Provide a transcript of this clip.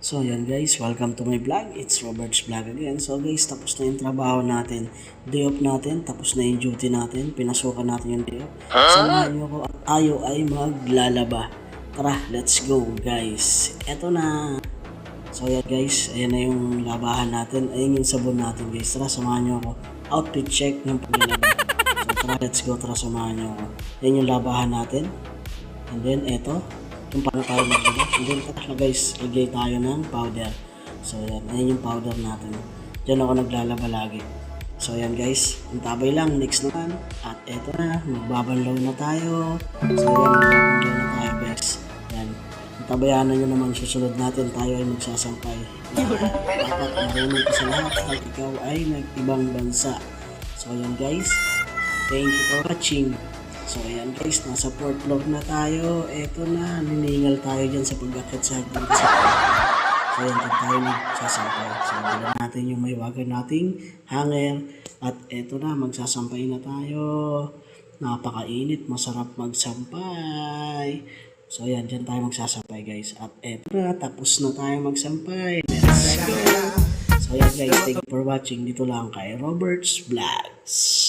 So yan guys, welcome to my vlog. It's Robert's Vlog again. So guys, tapos na yung trabaho natin. Day off natin, tapos na yung duty natin. Pinasukan natin yung day off. Samahan nyo ko at tayo ay maglalaba. Tara, let's go guys. Eto na. So yan guys, ayan na yung labahan natin. Ayan yung sabon natin guys. Tara, samahan nyo ako. Outfit check ng paglalaba. So tara, let's go. Tara, samahan nyo ako. Ayan yung labahan natin. And then eto, kung paano tayo maglaba. And then tara guys, lagay tayo ng powder. So yan, ayan yung powder natin. Diyan ako naglalaba lagi. So yan guys, antabay lang, next naman. At eto na, magbabanlaw na tayo. So yan, magbabanlaw na tayo guys. Yan, antabayanan nyo naman, susunod natin tayo ay magsasampay. Dapat marunong ka sa lahat at ikaw ay nag-ibang bansa. So yan guys, thank you for watching. So ayan guys, nasa fourth floor na tayo. Eto na, niningal tayo dyan sa pag-akit sa hagdan. So ayan, dyan tayo magsasampay. So dala natin yung may wagan nating hanger. At eto na, magsasampay na tayo. Napakainit, masarap magsampay. So ayan, dyan tayo magsasampay guys. At eto na, tapos na tayo magsampay. Let's go! So ayan guys, thank you for watching. Dito lang kay Robert's Vlogs.